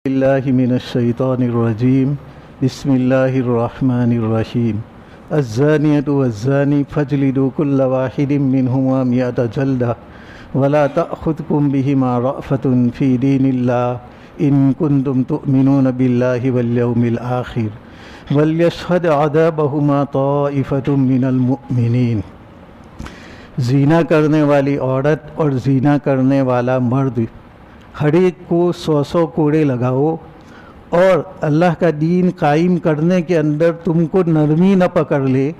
اللہ من الشیطان الرجیم بسم اللہ الرحمن الرحیم الزانیۃ والزانی فاجلدوا کل واحد منہما مئۃ جلدہ ولا تأخذکم بہما رأفۃ فی دین اللہ ان کنتم تؤمنون باللہ والیوم الآخر ولیشہد عذابہما طائفۃ من المؤمنین۔ زنا کرنے والی عورت اور زنا کرنے والا مرد ہر ایک کو 100 کوڑے لگاؤ، اور اللہ کا دین قائم کرنے کے اندر تم کو نرمی نہ پکڑ لے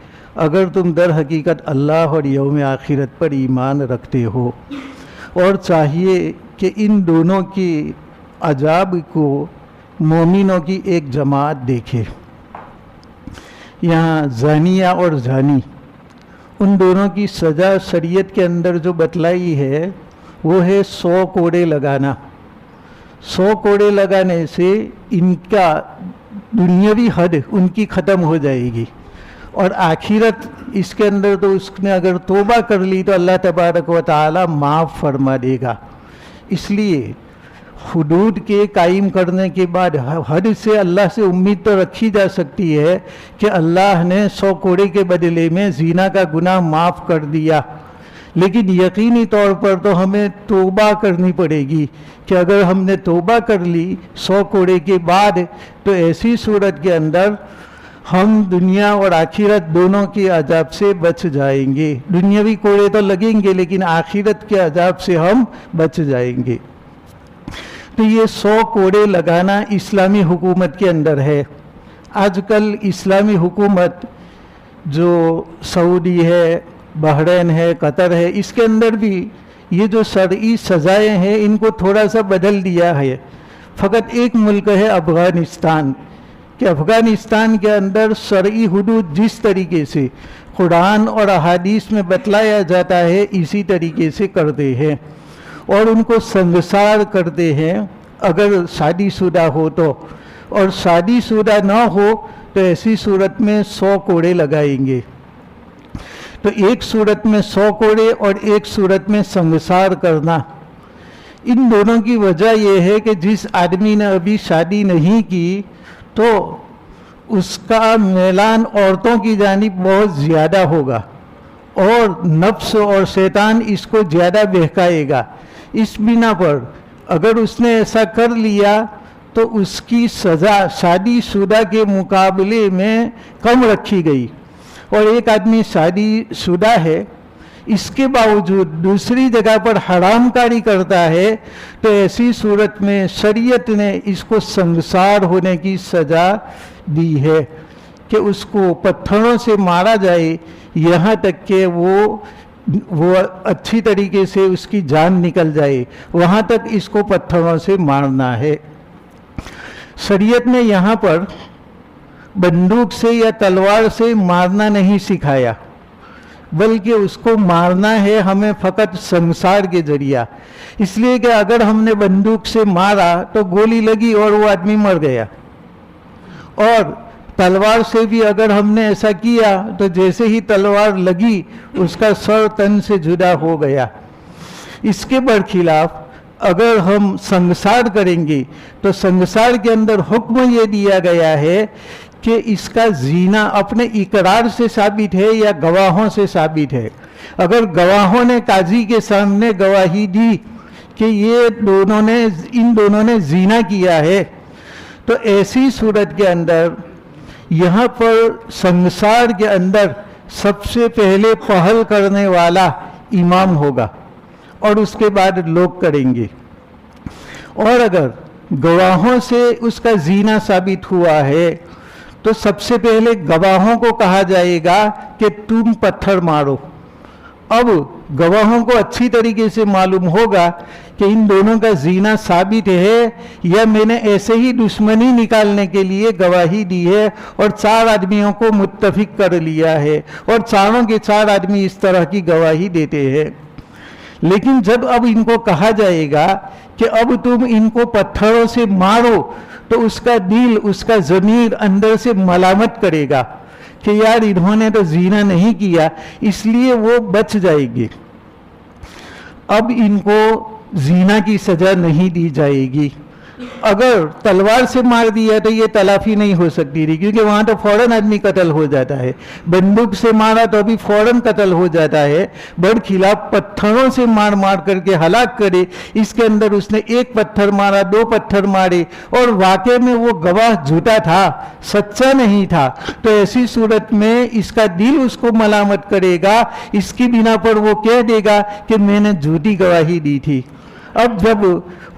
اگر تم در حقیقت اللہ اور یوم آخرت پر ایمان رکھتے ہو۔ اور چاہیے کہ ان دونوں کی عذاب کو مومنوں کی ایک جماعت دیکھے۔ یہاں زانیہ اور زانی، ان دونوں کی سزا شریعت کے اندر جو بتلائی ہے وہ ہے 100 کوڑے لگانا۔ 100 کوڑے لگانے سے ان کا دنیاوی حد ان کی ختم ہو جائے گی، اور آخرت اس کے اندر تو اس نے اگر توبہ کر لی تو اللہ تبارک و تعالی معاف فرما دے گا۔ اس لیے حدود کے قائم کرنے کے بعد حد سے اللہ سے امید تو رکھی جا سکتی ہے کہ اللہ نے 100 کوڑے کے بدلے میں زنا کا گناہ معاف کر دیا، لیکن یقینی طور پر تو ہمیں توبہ کرنی پڑے گی کہ اگر ہم نے توبہ کر لی 100 کوڑے کے بعد تو ایسی صورت کے اندر ہم دنیا اور آخرت دونوں کے عذاب سے بچ جائیں گے۔ دنیاوی کوڑے تو لگیں گے لیکن آخرت کے عذاب سے ہم بچ جائیں گے۔ تو یہ 100 کوڑے لگانا اسلامی حکومت کے اندر ہے۔ آج کل اسلامی حکومت جو سعودی ہے، بحرین ہے، قطر ہے، اس کے اندر بھی یہ جو شرعی سزائیں ہیں ان کو تھوڑا سا بدل دیا ہے۔ فقط ایک ملک ہے افغانستان، کہ افغانستان کے اندر شرعی حدود جس طریقے سے قرآن اور احادیث میں بتلایا جاتا ہے اسی طریقے سے کرتے ہیں، اور ان کو سنگسار کرتے ہیں اگر شادی شدہ ہو تو، اور شادی شدہ نہ ہو تو ایسی صورت میں 100 کوڑے لگائیں گے۔ تو ایک صورت میں 100 کوڑے اور ایک صورت میں سنگسار کرنا۔ ان دونوں کی وجہ یہ ہے کہ جس آدمی نے ابھی شادی نہیں کی تو اس کا میلان عورتوں کی جانب بہت زیادہ ہوگا، اور نفس اور شیطان اس کو زیادہ بہکائے گا۔ اس بنا پر اگر اس نے ایسا کر لیا تو اس کی سزا شادی شدہ کے مقابلے میں کم رکھی گئی، اور ایک آدمی شادی شدہ ہے اس کے باوجود دوسری جگہ پر حرام کاری کرتا ہے تو ایسی صورت میں شریعت نے اس کو سنگسار ہونے کی سزا دی ہے کہ اس کو پتھروں سے مارا جائے یہاں تک کہ وہ اچھی طریقے سے اس کی جان نکل جائے، وہاں تک اس کو پتھروں سے مارنا ہے۔ شریعت نے یہاں پر بندوق سے یا تلوار سے مارنا نہیں سکھایا، بلکہ اس کو مارنا ہے ہمیں فقط سنگسار کے ذریعہ، اس لیے کہ اگر ہم نے بندوق سے مارا تو گولی لگی اور وہ آدمی مر گیا، اور تلوار سے بھی اگر ہم نے ایسا کیا تو جیسے ہی تلوار لگی اس کا سر تن سے جدا ہو گیا۔ اس کے برخلاف اگر ہم سنگسار کریں گے تو سنگسار کے اندر حکم یہ دیا گیا ہے کہ اس کا زنا اپنے اقرار سے ثابت ہے یا گواہوں سے ثابت ہے۔ اگر گواہوں نے قاضی کے سامنے گواہی دی کہ ان دونوں نے زنا کیا ہے تو ایسی صورت کے اندر یہاں پر سنگسار کے اندر سب سے پہلے پہل کرنے والا امام ہوگا، اور اس کے بعد لوگ کریں گے۔ اور اگر گواہوں سے اس کا زنا ثابت ہوا ہے تو سب سے پہلے گواہوں کو کہا جائے گا کہ تم پتھر مارو۔ اب گواہوں کو اچھی طریقے سے معلوم ہوگا کہ ان دونوں کا زنا ثابت ہے یا میں نے ایسے ہی دشمنی نکالنے کے لیے گواہی دی ہے اور 4 آدمیوں کو متفق کر لیا ہے، اور چاروں کے 4 آدمی اس طرح کی گواہی دیتے ہیں۔ لیکن جب اب ان کو کہا جائے گا کہ اب تم ان کو پتھروں سے مارو تو اس کا دل، اس کا ضمیر اندر سے ملامت کرے گا کہ یار انہوں نے تو زنا نہیں کیا، اس لیے وہ بچ جائے گی۔ اب ان کو زنا کی سزا نہیں دی جائے گی، अगर तलवार से मार दिया तो ये तलाफी नहीं हो सकती थी, क्योंकि वहां तो फौरन आदमी कत्ल हो जाता है। बंदूक से मारा तो अभी फौरन कत्ल हो जाता है। बरखिलाफ पत्थरों से मार मार करके हलाक करे, इसके अंदर उसने एक पत्थर मारा, 2 पत्थर मारे, और वाकई में वो गवाह झूठा था, सच्चा नहीं था, तो ऐसी सूरत में इसका दिल उसको मलामत करेगा, इसकी बिना पर वो कह देगा कि मैंने झूठी गवाही दी थी। अब जब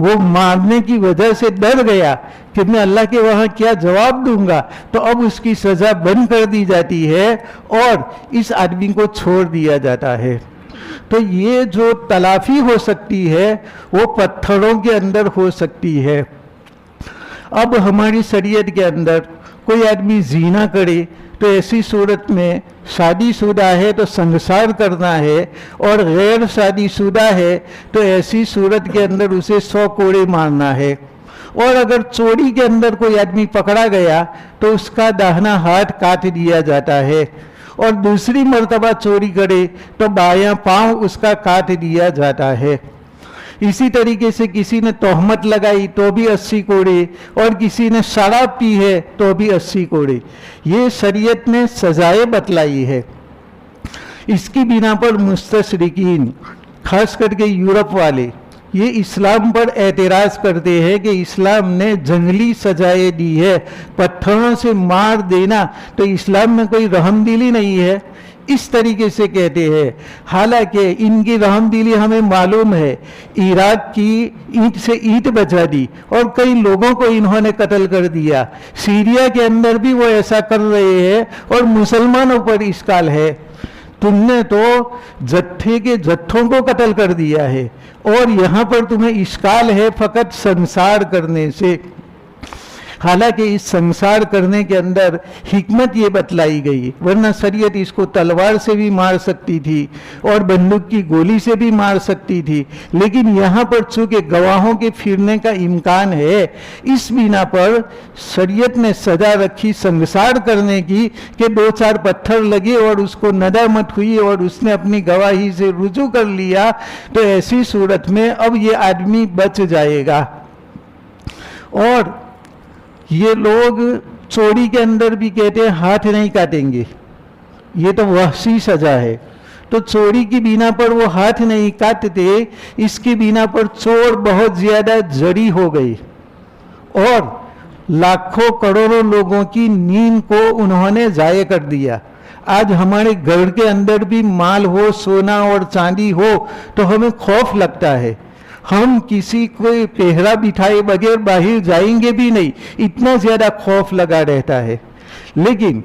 वो मारने की वजह से डर गया कि मैं अल्लाह के वहाँ क्या जवाब दूंगा, तो अब उसकी सज़ा बंद कर दी जाती है और इस आदमी को छोड़ दिया जाता है। तो ये जो तलाफी हो सकती है वो पत्थरों के अंदर हो सकती है। अब हमारी शरीयत के अंदर कोई आदमी ज़िना करे तो ऐसी सूरत में शादीशुदा है तो संसार करना है, और गैर शादीशुदा है तो ऐसी सूरत के अंदर उसे 100 कोड़े मारना है। और अगर चोरी के अंदर कोई आदमी पकड़ा गया तो उसका दाहिना हाथ काट दिया जाता है, और दूसरी मर्तबा चोरी करे तो बायां पांव उसका काट दिया जाता है। इसी तरीके से किसी ने तोहमत लगाई तो भी 80 कोड़े, और किसी ने शराब पी है तो भी 80 कोड़े। ये शरीयत ने सजाएं बतलाई है। इसकी बिना पर मुस्तशरिकीन, खास करके यूरोप वाले, ये इस्लाम पर एतराज़ करते हैं कि इस्लाम ने जंगली सजाएं दी है, पत्थरों से मार देना, तो इस्लाम में कोई रहमदिली नहीं है, इस तरीके से कहते हैं। हालांकि इनकी रहमदिली हमें मालूम है। इराक की ईंट से ईंट बचा दी और कई लोगों को इन्होंने कत्ल कर दिया। सीरिया के अंदर भी वो ऐसा कर रहे हैं और मुसलमानों पर इश्काल है। तुमने तो जत्थे के जत्थों को कत्ल कर दिया है और यहाँ पर तुम्हें इश्काल है फकत संसार करने से। हालांकि इस संसार करने के अंदर हिकमत ये बतलाई गई, वरना शरीयत इसको तलवार से भी मार सकती थी और बंदूक की गोली से भी मार सकती थी, लेकिन यहाँ पर चूंकि गवाहों के फिरने का इम्कान है, इस बिना पर शरीयत ने सजा रखी संसार करने की कि 2-4 पत्थर लगे और उसको नदामत हुई और उसने अपनी गवाही से रुजू कर लिया, तो ऐसी सूरत में अब ये आदमी बच जाएगा। और ये लोग चोरी के अंदर भी कहते हैं हाथ नहीं काटेंगे, ये तो वहशी सजा है, तो चोरी की बिना पर वो हाथ नहीं काटते, इसकी बिना पर चोर बहुत ज्यादा जरी हो गई और लाखों करोड़ों लोगों की नींद को उन्होंने जाया कर दिया। आज हमारे घर के अंदर भी माल हो, सोना और चांदी हो, तो हमें खौफ लगता है, हम किसी को पहरा बिठाए बगैर बाहर जाएंगे भी नहीं, इतना ज्यादा खौफ लगा रहता है। लेकिन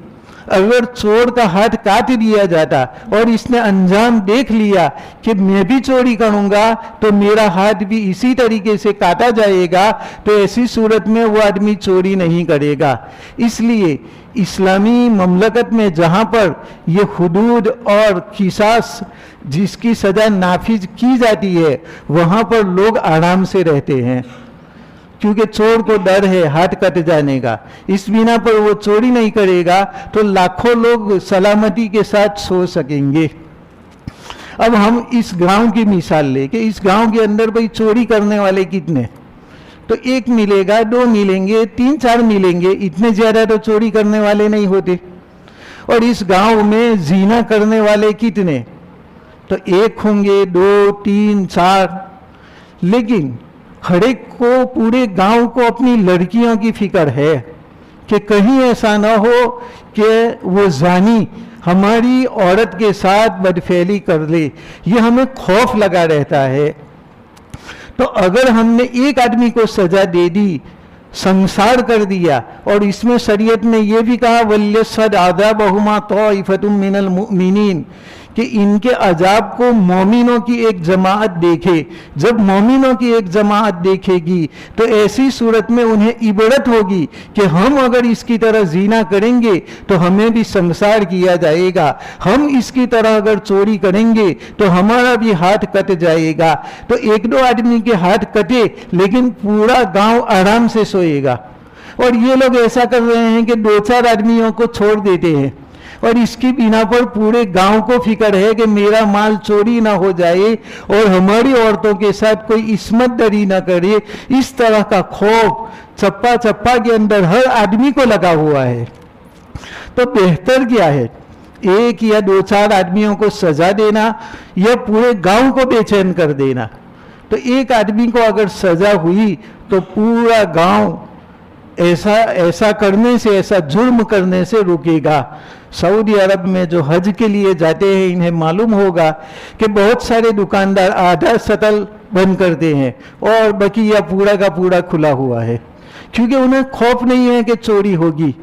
अगर चोर का हाथ काट दिया जाता और इसने अंजाम देख लिया कि मैं भी चोरी करूंगा तो मेरा हाथ भी इसी तरीके से काटा जाएगा, तो ऐसी सूरत में वो आदमी चोरी नहीं करेगा। इसलिए इस्लामी ममलकत में जहाँ पर ये हुदूद और किसास जिसकी सजा नाफिज की जाती है, वहाँ पर लोग आराम से रहते हैं, क्योंकि चोर को डर है हाथ कट जाने का। इस बिना पर वो चोरी नहीं करेगा तो लाखों लोग सलामती के साथ सो सकेंगे। अब हम इस गांव की मिसाल ले कि इस गांव के अंदर भाई चोरी करने वाले कितने, तो 1 मिलेगा, 2 मिलेंगे, 3-4 मिलेंगे, इतने ज्यादा तो चोरी करने वाले नहीं होते। और इस गांव में जीना करने वाले कितने, तो 1 होंगे, 2, 3, 4। लेकिन हर एक को, पूरे गांव को अपनी लड़कियों की फिक्र है कि कहीं ऐसा ना हो कि वो जानी हमारी औरत के साथ बदफेली कर ले, ये हमें खौफ लगा रहता है। तो अगर हमने एक आदमी को सजा दे दी, संसार कर दिया, और इसमें शरीयत ने यह भी कहा वल्यसद आज़ाबहुमा तौइफतुम मिनल मुमिनीन, कि इनके अजाब को मोमिनों की एक जमात देखे। जब मोमिनों की एक जमात देखेगी तो ऐसी सूरत में उन्हें इबरत होगी कि हम अगर इसकी तरह जीना करेंगे तो हमें भी संसार किया जाएगा, हम इसकी तरह अगर चोरी करेंगे तो हमारा भी हाथ कट जाएगा। तो 1-2 आदमी के हाथ कटे लेकिन पूरा गांव आराम से सोएगा। और ये लोग ऐसा कर रहे हैं कि 2-4 आदमियों को छोड़ देते हैं, और इसकी बिना पर पूरे गांव को फिक्र है कि मेरा माल चोरी ना हो जाए और हमारी औरतों के साथ कोई इस्मत दरी ना करे। इस तरह का खौफ चप्पा चप्पा के अंदर हर आदमी को लगा हुआ है। तो बेहतर क्या है, एक या दो चार आदमियों को सजा देना या पूरे गांव को बेचैन कर देना? तो एक आदमी को अगर सजा हुई तो पूरा गांव ऐसा करने से, ऐसा जुर्म करने से रुकेगा। सऊदी अरब में जो हज के लिए जाते हैं इन्हें मालूम होगा कि बहुत सारे दुकानदार आधा शटल बंद करते हैं और बकिया पूरा का पूरा खुला हुआ है, क्योंकि उन्हें खौफ नहीं है कि चोरी होगी,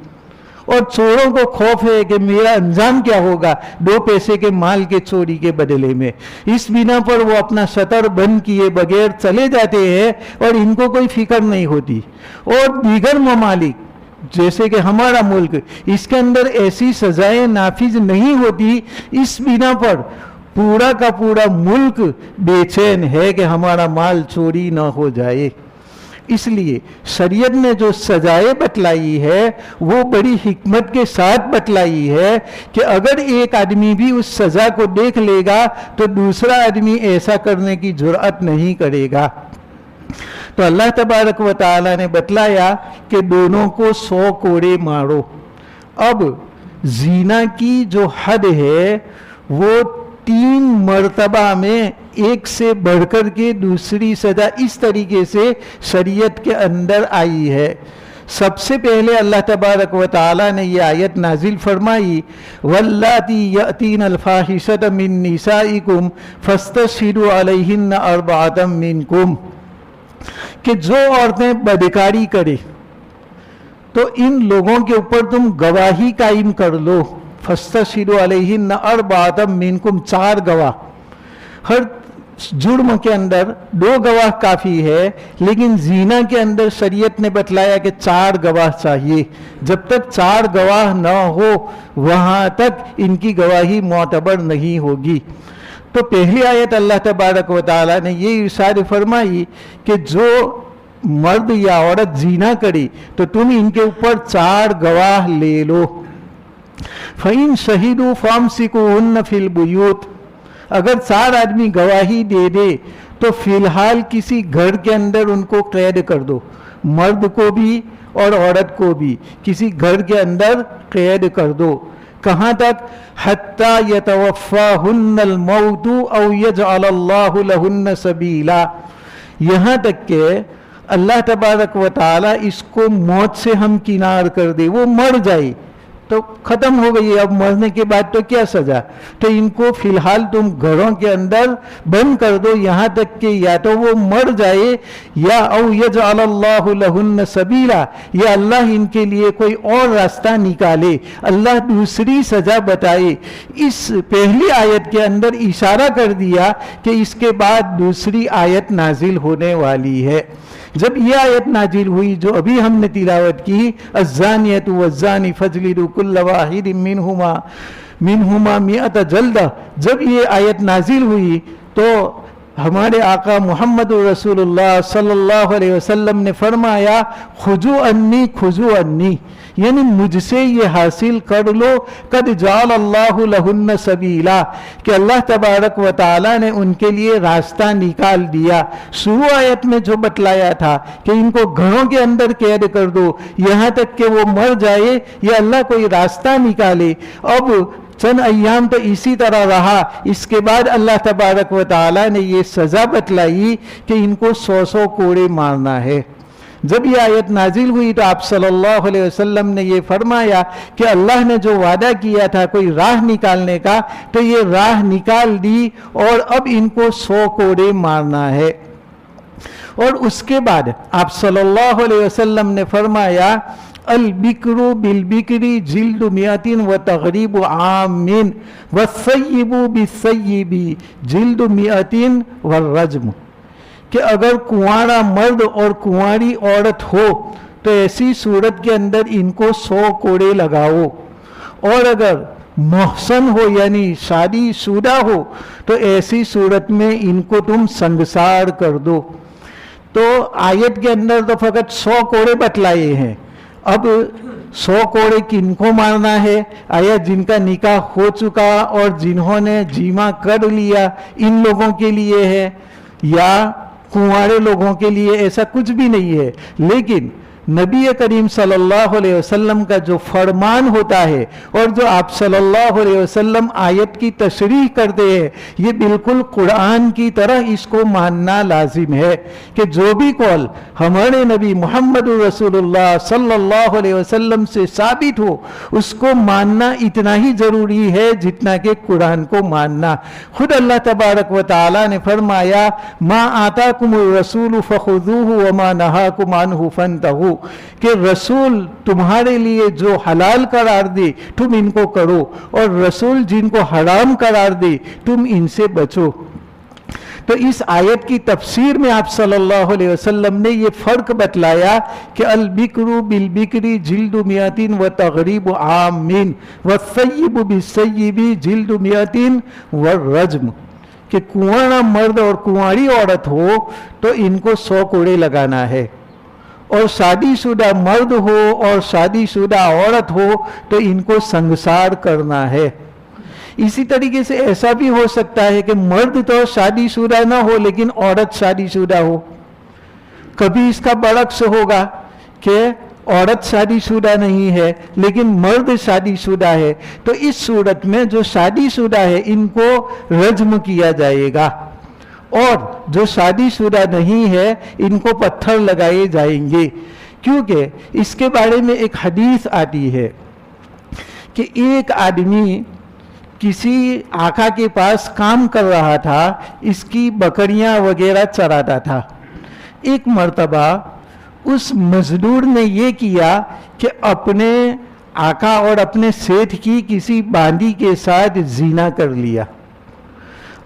और चोरों को खौफ है कि मेरा अंजाम क्या होगा 2 पैसे के माल के चोरी के बदले में। इस बिना पर वो अपना शटर बंद किए बगैर चले जाते हैं और इनको कोई फिक्र नहीं होती। और दीगर ममालिक जैसे कि हमारा मुल्क, इसके अंदर ऐसी सजाएं नाफिज नहीं होती। इस बिना पर पूरा का पूरा मुल्क बेचैन है कि हमारा माल चोरी ना हो जाए। इसलिए शरीयत ने जो सजाएं बतलाई है वो बड़ी हिकमत के साथ बतलाई है कि अगर एक आदमी भी उस सजा को देख लेगा तो दूसरा आदमी ऐसा करने की जुर्अत नहीं करेगा। तो अल्लाह तबारक व तआला ने बतलाया कि दोनों को 100 कोड़े मारो। अब जीना की जो हद है वो 3 मर्तबा में एक से बढ़कर के दूसरी सजा इस तरीके से शरीयत के अंदर आई है। सबसे पहले अल्लाह तबारक व तआला ने ये आयत नाजिल फरमाई, वल्लाती यअतीन अल-फाहिशत मिन निसाइकुम फस्तशहिदू अलैहिन्न अर्बअतम मिनकुम, कि जो औरतें बदकारी करे तो इन लोगों के ऊपर तुम गवाही कायम कर लो। फस्तशहिदू अलैहिन्न अर्बअतम मिनकुम, 4 गवाह। हर जुर्म के अंदर 2 गवाह काफ़ी है, लेकिन जीना के अंदर शरीयत ने बतलाया कि 4 गवाह चाहिए। जब तक 4 गवाह न हो वहाँ तक इनकी गवाही मोतबर नहीं होगी। तो पहली आयत अल्लाह तबारक व तआला ने ये इरशाद फरमाई कि जो मर्द या औरत जीना करे तो तुम इनके ऊपर 4 गवाह ले लो। फ़इन शहीदू फामसिकुहुन्न फिल बुयूत, अगर 4 आदमी गवाही दे दे तो फिलहाल किसी घर के अंदर उनको कैद कर दो, मर्द को भी और औरत को भी किसी घर के अंदर कैद कर दो। कहाँ तक? हत्ता यतवफ़्फ़ाहुन्नल मौतु औ यजअलल्लाहु लहुन्न सबीला, यहाँ तक के अल्लाह तबारक व तआला इसको मौत से हम किनार कर दे, वो मर जाए तो खत्म हो गई। अब मरने के बाद तो क्या सजा? तो इनको फिलहाल तुम घरों के अंदर बंद कर दो, यहाँ तक कि या तो वो मर जाए या औ यजअलल्लाहु लहुन्न सबीला, या अल्लाह इनके लिए कोई और रास्ता निकाले, अल्लाह दूसरी सजा बताए। इस पहली आयत के अंदर इशारा कर दिया कि इसके बाद दूसरी आयत नाजिल होने वाली है। जब ये आयत नाजिल हुई जो अभी हमने तिलावत की, अज़्ज़ानियतु वज़्ज़ानी फजलिदू कुल्ल वाहिदिम मिनहुमा मिअत जल्दा, जब ये आयत नाजिल हुई तो हमारे आका मोहम्मद रसूलुल्लाह सल्लल्लाहु अलैहि वसल्लम ने फरमाया, खुजू अन्नी, यानी मुझसे ये हासिल कर लो, कद जाल अल्लाहु लहुन्न सबीला, कि अल्लाह तबारक व तआला ने उनके लिए रास्ता निकाल दिया। शुरू आयत में जो बतलाया था कि इनको घरों के अंदर कैद कर दो यहाँ तक कि वो मर जाए या अल्लाह कोई रास्ता निकाले, अब चंद अय्याम तो इसी तरह रहा। इसके बाद अल्लाह तबारक व तआला ने ये सज़ा बतलाई कि इनको 100 कोड़े मारना है। जब ये आयत नाजिल हुई तो आप सल्लल्लाहु अलैहि वसल्लम ने ये फरमाया कि अल्लाह ने जो वादा किया था कोई राह निकालने का, तो ये राह निकाल दी और अब इनको 100 कोड़े मारना है। और उसके बाद आप सल्लल्लाहु अलैहि वसल्लम ने फरमाया, अल बिक्रू बिल बिक्री जिल्दु मियातिन व तगरीबु आमिन व सय्यिबु बिसय्यिबी जिल्दु मियातिन व रज्म, कि अगर कुंवारा मर्द और कुंवारी औरत हो तो ऐसी सूरत के अंदर इनको 100 कोड़े लगाओ, और अगर मोहसन हो यानी शादी शुदा हो तो ऐसी सूरत में इनको तुम संगसार कर दो। तो आयत के अंदर तो फकत 100 कोड़े बतलाए हैं, अब 100 कोड़े किनको मारना है? आया जिनका निकाह हो चुका और जिन्होंने जीमा कर लिया इन लोगों के लिए है, या कुंवारे लोगों के लिए? ऐसा कुछ भी नहीं है। लेकिन नबी करीम सल्लल्लाहु अलैहि वसल्लम का जो फरमान होता है और जो आप सल्लल्लाहु अलैहि वसल्लम आयत की तशरीह करते हैं, ये बिल्कुल कुरान की तरह इसको मानना लाजिम है कि जो भी कौल हमारे नबी मोहम्मद रसूलुल्लाह सल्लल्लाहु अलैहि वसल्लम से साबित हो, उसको मानना इतना ही जरूरी है जितना कि कुरान को मानना। खुद अल्लाह तबारक व तआला ने फरमाया, मा आताकुमुर रसूल फखुदूहु व मा नहाकुम अन्हु फंतहू, कि रसूल तुम्हारे लिए जो हलाल करार दे तुम इनको करो, और रसूल जिनको हराम करार दे तुम इनसे बचो। तो इस आयत की तफसीर में आप सल्लल्लाहु अलैहि वसल्लम ने ये फ़र्क बतलाया कि अल बिक्रू बिल बिक्री जिल्दु मियातिन व तगरीब आमीन व सय्यिबु बिसय्यिबी जिल्दु मियातिन व रज्म, कि कुंवारा मर्द और कुंवारी औरत हो तो इनको 100 कोड़े लगाना है, और शादीशुदा मर्द हो और शादीशुदा औरत हो तो इनको संसार करना है। इसी तरीके से ऐसा भी हो सकता है कि मर्द तो शादीशुदा ना हो लेकिन औरत शादीशुदा हो। कभी इसका बरक्स होगा कि औरत शादीशुदा नहीं है लेकिन मर्द शादीशुदा है, तो इस सूरत में जो शादीशुदा है इनको रज्म किया जाएगा, और जो शादीशुदा नहीं है इनको पत्थर लगाए जाएंगे। क्योंकि इसके बारे में एक हदीस आती है कि एक आदमी किसी आका के पास काम कर रहा था, इसकी बकरियां वगैरह चराता था। एक मर्तबा उस मजदूर ने ये किया कि अपने आका और अपने सेठ की किसी बांदी के साथ जीना कर लिया।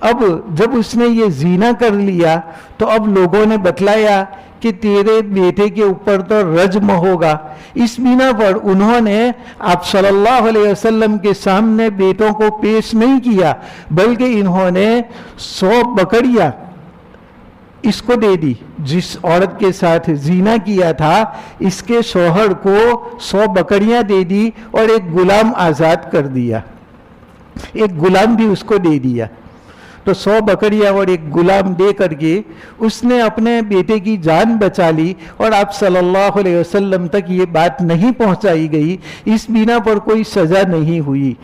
अब जब उसने ये जीना कर लिया तो अब लोगों ने बतलाया कि तेरे बेटे के ऊपर तो रज्म होगा। इस बिना पर उन्होंने आप सल्लल्लाहु अलैहि वसल्लम के सामने बेटों को पेश नहीं किया, बल्कि इन्होंने 100 बकरियां इसको दे दी। जिस औरत के साथ जीना किया था इसके शौहर को 100 बकरियां दे दी और एक गुलाम आज़ाद कर दिया, एक गुलाम भी उसको दे दिया। तो 100 बकरियां और एक गुलाम दे करके उसने अपने बेटे की जान बचा ली, और आप सल्लल्लाहु अलैहि वसल्लम तक ये बात नहीं पहुंचाई गई, इस बिना पर कोई सज़ा नहीं हुई।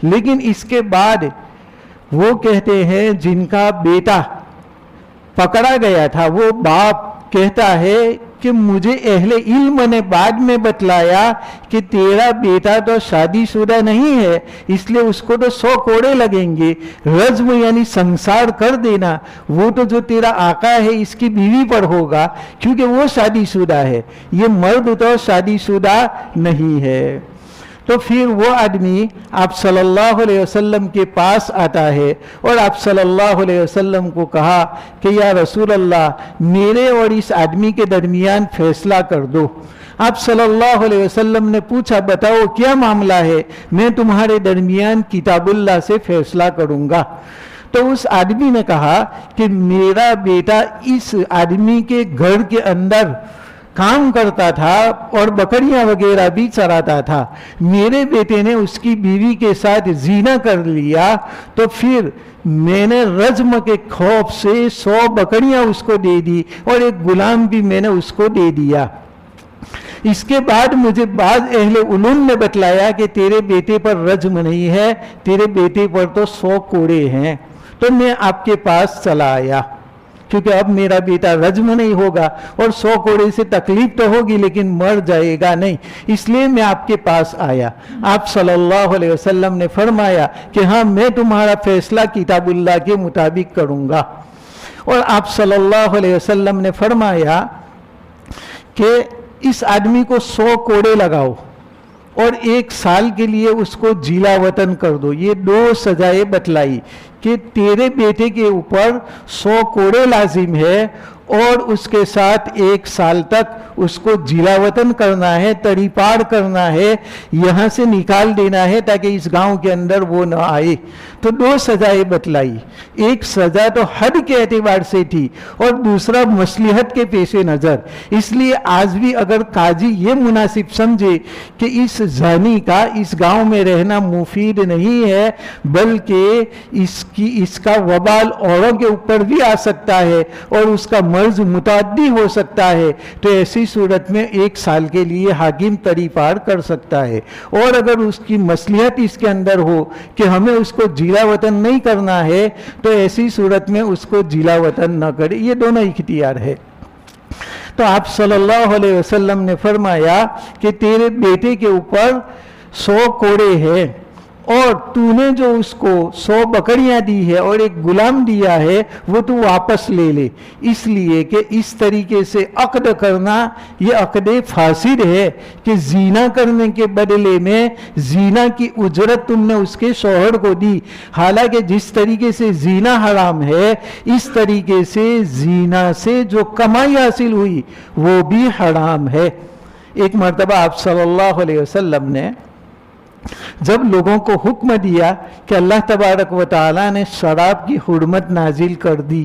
लेकिन इसके बाद वो कहते हैं जिनका बेटा पकड़ा गया था, वो बाप कहता है कि मुझे अहले इल्म ने बाद में बतलाया कि तेरा बेटा तो शादीशुदा नहीं है, इसलिए उसको तो 100 कोड़े लगेंगे। रज्म यानी संसार कर देना, वो तो जो तेरा आका है इसकी बीवी पर होगा क्योंकि वो शादीशुदा है, ये मर्द तो शादीशुदा नहीं है। तो फिर वो आदमी आप सल्लल्लाहु अलैहि वसल्लम के पास आता है और आप सल्लल्लाहु अलैहि वसल्लम को कहा कि या रसूल अल्लाह, मेरे और इस आदमी के दरमियान फैसला कर दो। आप सल्लल्लाहु अलैहि वसल्लम ने पूछा, बताओ क्या मामला है, मैं तुम्हारे दरमियान किताबुल्लाह से फैसला करूँगा। तो उस आदमी ने कहा कि मेरा बेटा इस आदमी के घर के अंदर काम करता था और बकरियां वगैरह भी चराता था, मेरे बेटे ने उसकी बीवी के साथ जीना कर लिया, तो फिर मैंने रज्म के खौफ से 100 बकरियां उसको दे दी और एक गुलाम भी मैंने उसको दे दिया। इसके बाद मुझे बाद अहले उलूम ने बतलाया कि तेरे बेटे पर रज्म नहीं है, तेरे बेटे पर तो 100 कोड़े हैं। तो मैं आपके पास चला आया क्योंकि अब मेरा बेटा रज्म नहीं होगा और 100 कोड़े से तकलीफ तो होगी लेकिन मर जाएगा नहीं, इसलिए मैं आपके पास आया। आप सल्लल्लाहु अलैहि वसल्लम ने फरमाया कि हाँ, मैं तुम्हारा फैसला किताबुल्लाह के मुताबिक करूँगा। और आप सल्लल्लाहु अलैहि वसल्लम ने फरमाया कि इस आदमी को 100 कोड़े लगाओ और 1 साल के लिए उसको जिला वतन कर दो। ये 2 सजाएं बतलाई कि तेरे बेटे के ऊपर 100 कोड़े लाजिम है اور اس کے ساتھ 1 سال تک اس کو جلا وطن کرنا ہے، تڑی پار کرنا ہے، یہاں سے نکال دینا ہے تاکہ اس گاؤں کے اندر وہ نہ آئے۔ تو 2 سزائیں بتلائی، ایک سزا تو حد کے اعتبار سے تھی اور دوسرا مصلحت کے پیش نظر۔ اس لیے آج بھی اگر قاضی یہ مناسب سمجھے کہ اس زانی کا اس گاؤں میں رہنا مفید نہیں ہے، بلکہ اس کا وبال اوروں کے اوپر بھی آ سکتا ہے اور اس کا مرض متعدی ہو سکتا ہے، تو ایسی صورت میں 1 سال کے لیے حاکم تڑی پار کر سکتا ہے۔ اور اگر اس کی مصلحت اس کے اندر ہو کہ ہمیں اس کو جلا وطن نہیں کرنا ہے، تو ایسی صورت میں اس کو جلا وطن نہ کرے۔ یہ دونوں اختیار ہے۔ تو آپ صلی اللہ علیہ وسلم نے فرمایا کہ تیرے بیٹے کے اوپر 100 کوڑے ہیں اور تو نے جو اس کو 100 بکریاں دی ہے اور ایک غلام دیا ہے وہ تو واپس لے لے، اس لیے کہ اس طریقے سے عقد کرنا یہ عقد فاسد ہے کہ زنا کرنے کے بدلے میں زنا کی اجرت تم نے اس کے شوہر کو دی، حالانکہ جس طریقے سے زنا حرام ہے اس طریقے سے زنا سے جو کمائی حاصل ہوئی وہ بھی حرام ہے۔ ایک مرتبہ آپ صلی اللہ علیہ وسلم نے جب لوگوں کو حکم دیا کہ اللہ تبارک و تعالیٰ نے شراب کی حرمت نازل کر دی،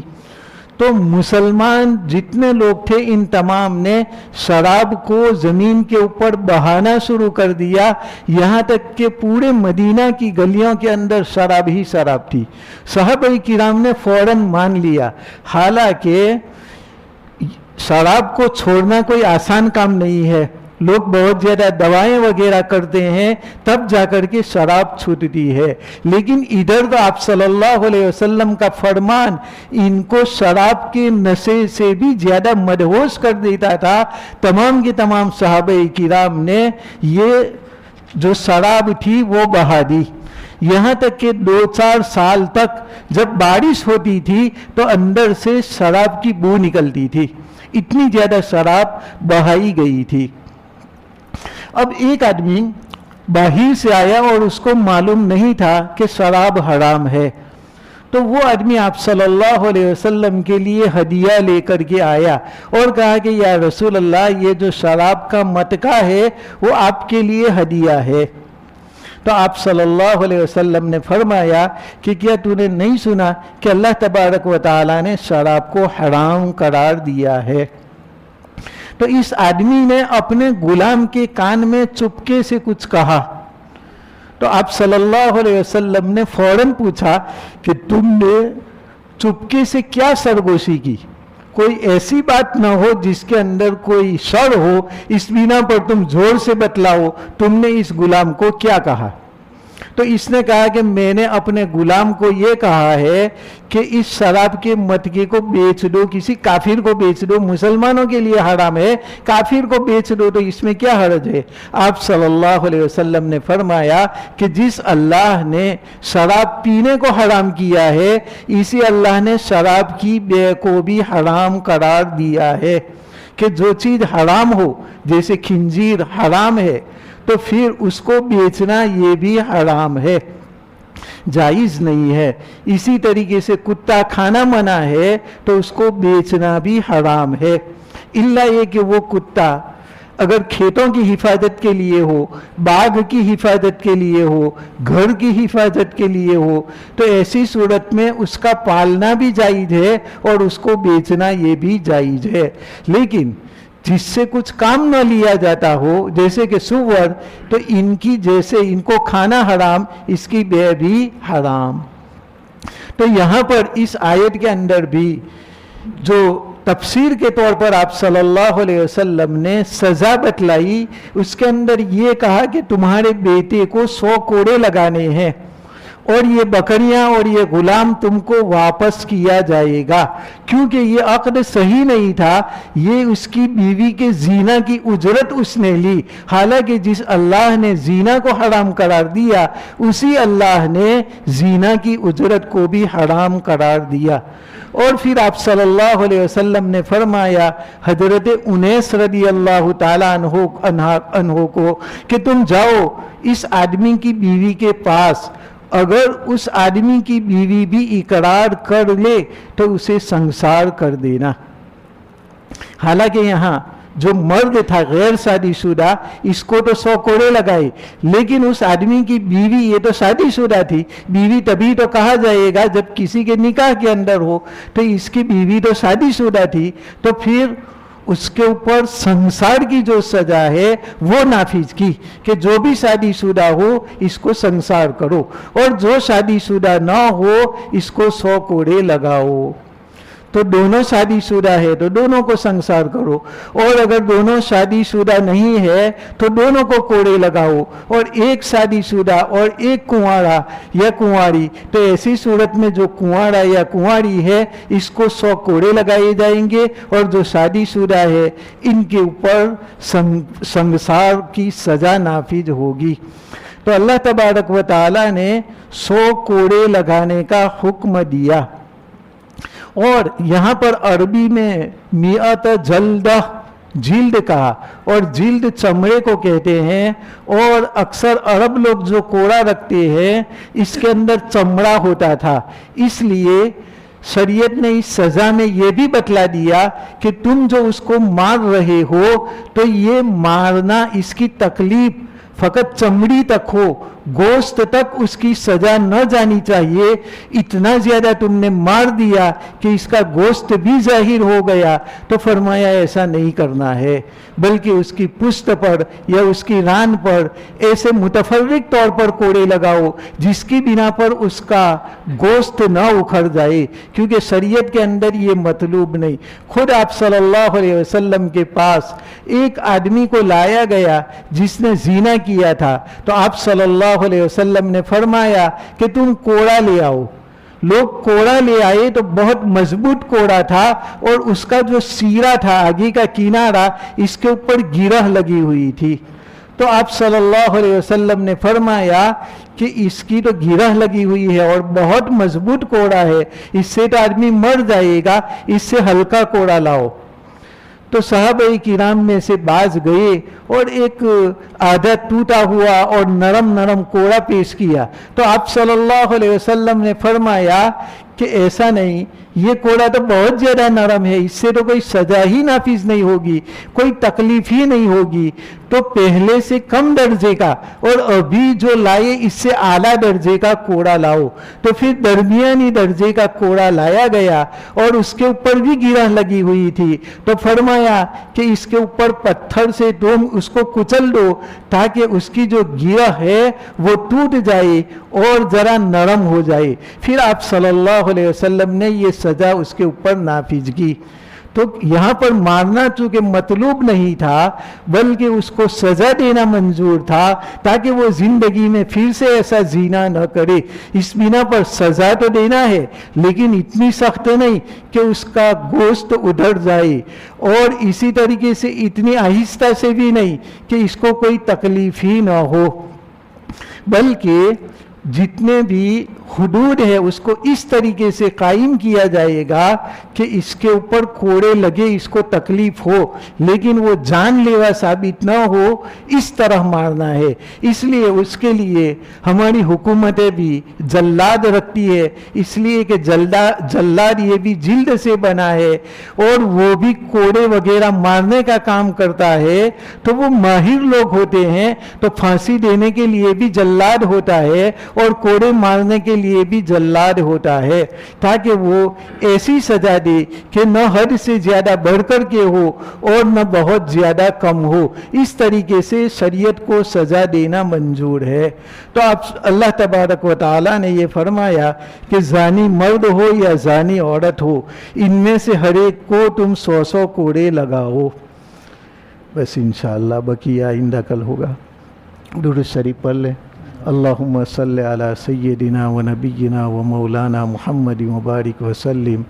تو مسلمان جتنے لوگ تھے ان تمام نے شراب کو زمین کے اوپر بہانا شروع کر دیا، یہاں تک کہ پورے مدینہ کی گلیوں کے اندر شراب ہی شراب تھی۔ صحابہ کرام نے فوراً مان لیا، حالانکہ شراب کو چھوڑنا کوئی آسان کام نہیں ہے، لوگ بہت زیادہ دوائیں وغیرہ کرتے ہیں تب جا کر کے شراب چھوٹتی ہے، لیکن ادھر تو آپ صلی اللہ علیہ وسلم کا فرمان ان کو شراب کے نشے سے بھی زیادہ مدہوش کر دیتا تھا۔ تمام کے تمام صحابہ کرام نے یہ جو شراب تھی وہ بہا دی، یہاں تک کہ 2-4 سال تک جب بارش ہوتی تھی تو اندر سے شراب کی بو نکلتی تھی، اتنی زیادہ شراب بہائی گئی تھی۔ اب ایک آدمی باہر سے آیا اور اس کو معلوم نہیں تھا کہ شراب حرام ہے، تو وہ آدمی آپ صلی اللہ علیہ وسلم کے لیے ہدیہ لے کر کے آیا اور کہا کہ یا رسول اللہ یہ جو شراب کا مٹکا ہے وہ آپ کے لیے ہدیہ ہے۔ تو آپ صلی اللہ علیہ وسلم نے فرمایا کہ کیا تو نے نہیں سنا کہ اللہ تبارک و تعالیٰ نے شراب کو حرام قرار دیا ہے؟ تو اس آدمی نے اپنے غلام کے کان میں چپکے سے کچھ کہا، تو آپ صلی اللہ علیہ وسلم نے فوراً پوچھا کہ تم نے چپکے سے کیا سرگوشی کی؟ کوئی ایسی بات نہ ہو جس کے اندر کوئی شر ہو، اس بنا پر تم زور سے بتلاؤ تم نے اس غلام کو کیا کہا؟ تو اس نے کہا کہ میں نے اپنے غلام کو یہ کہا ہے کہ اس شراب کے مٹکے کو بیچ دو، کسی کافر کو بیچ دو، مسلمانوں کے لیے حرام ہے، کافر کو بیچ دو، تو اس میں کیا حرج ہے؟ آپ صلی اللہ علیہ وسلم نے فرمایا کہ جس اللہ نے شراب پینے کو حرام کیا ہے اسی اللہ نے شراب کی بے کو بھی حرام قرار دیا ہے، کہ جو چیز حرام ہو جیسے خنزیر حرام ہے تو پھر اس کو بیچنا یہ بھی حرام ہے، جائز نہیں ہے۔ اسی طریقے سے کتا کھانا منع ہے تو اس کو بیچنا بھی حرام ہے، الا یہ کہ وہ کتا اگر کھیتوں کی حفاظت کے لیے ہو، باغ کی حفاظت کے لیے ہو، گھر کی حفاظت کے لیے ہو، تو ایسی صورت میں اس کا پالنا بھی جائز ہے اور اس کو بیچنا یہ بھی جائز ہے۔ لیکن جس سے کچھ کام نہ لیا جاتا ہو جیسے کہ سور، تو ان کی جیسے ان کو کھانا حرام اس کی بے بھی حرام۔ تو یہاں پر اس آیت کے اندر بھی جو تفسیر کے طور پر آپ صلی اللہ علیہ وسلم نے سزا بتلائی، اس کے اندر یہ کہا کہ تمہارے بیٹے کو 100 کوڑے لگانے ہیں اور یہ بکریاں اور یہ غلام تم کو واپس کیا جائے گا، کیونکہ یہ عقد صحیح نہیں تھا، یہ اس کی بیوی کے زنا کی اجرت اس نے لی، حالانکہ جس اللہ نے زنا کو حرام قرار دیا اسی اللہ نے زنا کی اجرت کو بھی حرام قرار دیا۔ اور پھر آپ صلی اللہ علیہ وسلم نے فرمایا حضرت انیس رضی اللہ تعالیٰ عنہ کو کہ تم جاؤ اس آدمی کی بیوی کے پاس، اگر اس آدمی کی بیوی بھی اقرار کر لے تو اسے سنسار کر دینا۔ حالانکہ یہاں جو مرد تھا غیر شادی شدہ اس کو تو 100 کوڑے لگائے، لیکن اس آدمی کی بیوی یہ تو شادی شدہ تھی، بیوی تبھی تو کہا جائے گا جب کسی کے نکاح کے اندر ہو، تو اس کی بیوی تو شادی شدہ تھی، تو پھر اس کے اوپر سنسار کی جو سزا ہے وہ نافذ کی کہ جو بھی شادی شدہ ہو اس کو سنسار کرو، اور جو شادی شدہ نہ ہو اس کو 100 کوڑے لگاؤ۔ تو دونوں شادی شدہ ہے تو دونوں کو سنسار کرو، اور اگر دونوں شادی شدہ نہیں ہے تو دونوں کو کوڑے لگاؤ، اور ایک شادی شدہ اور ایک کنوارا یا کنواری، تو ایسی صورت میں جو کنوارا یا کنواری ہے اس کو 100 کوڑے لگائے جائیں گے، اور جو شادی شدہ ہے ان کے اوپر سنسار کی سزا نافذ ہوگی۔ تو اللہ تبارک و تعالی نے 100 کوڑے لگانے کا حکم دیا، اور یہاں پر عربی میں میعت جلدہ جلد کہا، اور جلد چمڑے کو کہتے ہیں، اور اکثر عرب لوگ جو کوڑا رکھتے ہیں اس کے اندر چمڑا ہوتا تھا، اس لیے شریعت نے اس سزا میں یہ بھی بتلا دیا کہ تم جو اس کو مار رہے ہو تو یہ مارنا اس کی تکلیف فقط چمڑی تک ہو، گوشت تک اس کی سزا نہ جانی چاہیے، اتنا زیادہ تم نے مار دیا کہ اس کا گوشت بھی ظاہر ہو گیا، تو فرمایا ایسا نہیں کرنا ہے، بلکہ اس کی پشت پر یا اس کی ران پر ایسے متفرق طور پر کوڑے لگاؤ جس کی بنا پر اس کا گوشت نہ اکھڑ جائے، کیونکہ شریعت کے اندر یہ مطلوب نہیں۔ خود آپ صلی اللہ علیہ وسلم کے پاس ایک آدمی کو لایا گیا جس نے زنا کیا تھا، تو آپ صلی اللہ علیہ وسلم نے فرمایا کہ تم کوڑا لے آؤ۔ لوگ کوڑا لے آئے تو بہت مضبوط کوڑا تھا، اور اس کا جو سیرا تھا آگے کا کنارہ اس کے اوپر گرہ لگی ہوئی تھی، تو آپ صلی اللہ علیہ وسلم نے فرمایا کہ اس کی تو گرہ لگی ہوئی ہے اور بہت مضبوط کوڑا ہے، اس سے تو آدمی مر جائے گا، اس سے ہلکا کوڑا لاؤ۔ تو صحابہ کرام میں سے باز گئے اور ایک آدھا ٹوٹا ہوا اور نرم نرم کوڑا پیش کیا، تو آپ صلی اللہ علیہ وسلم نے فرمایا کہ ایسا نہیں، یہ کوڑا تو بہت زیادہ نرم ہے، اس سے تو کوئی سزا ہی نافذ نہیں ہوگی، کوئی تکلیف ہی نہیں ہوگی، تو پہلے سے کم درجے کا اور ابھی جو لائے اس سے اعلیٰ درجے کا کوڑا لاؤ۔ تو پھر درمیانی درجے کا کوڑا لایا گیا، اور اس کے اوپر بھی گرہ لگی ہوئی تھی، تو فرمایا کہ اس کے اوپر پتھر سے تم اس کو کچل دو تاکہ اس کی جو گرہ ہے وہ ٹوٹ جائے اور ذرا نرم ہو جائے۔ پھر آپ صلی اللہ علیہ وسلم نے یہ سزا اس کے اوپر نافذ کی۔ تو یہاں پر مارنا چونکہ مطلوب نہیں تھا بلکہ اس کو سزا دینا منظور تھا تاکہ وہ زندگی میں پھر سے ایسا زنا نہ کرے، اس بنا پر سزا تو دینا ہے لیکن اتنی سخت نہیں کہ اس کا گوشت ادھر جائے، اور اسی طریقے سے اتنی آہستہ سے بھی نہیں کہ اس کو کوئی تکلیف ہی نہ ہو، بلکہ جتنے بھی حدود ہے اس کو اس طریقے سے قائم کیا جائے گا کہ اس کے اوپر کوڑے لگے، اس کو تکلیف ہو لیکن وہ جان لیوا ثابت نہ ہو، اس طرح مارنا ہے۔ اس لیے اس کے لیے ہماری حکومتیں بھی جلاد رکھتی ہے، اس لیے کہ جلاد یہ بھی جلد سے بنا ہے اور وہ بھی کوڑے وغیرہ مارنے کا کام کرتا ہے، تو وہ ماہر لوگ ہوتے ہیں، تو پھانسی دینے کے لیے بھی جلاد ہوتا ہے اور کوڑے مارنے کے لیے بھی جلاد ہوتا ہے، تاکہ وہ ایسی سزا دے کہ نہ حد سے زیادہ بڑھ کر کے ہو اور نہ بہت زیادہ کم ہو۔ اس طریقے سے شریعت کو سزا دینا منظور ہے۔ تو اب اللہ تبارک و تعالیٰ نے یہ فرمایا کہ زانی مرد ہو یا زانی عورت ہو، ان میں سے ہر ایک کو تم 100 کوڑے لگاؤ۔ بس انشاءاللہ بقیہ آئندہ کل ہوگا۔ درود شریف پڑھ لیں۔ اللہم صلی علی سیدنا و نبینا و مولانا محمد مبارک وسلم۔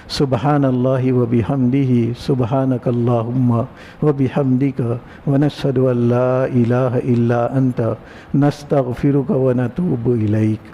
سبحان اللہ و بحمدہ، سبحانک اللہم و بحمدک، ونشہد ان لا الہ الا انت، نستغفرک و نتوب الیک۔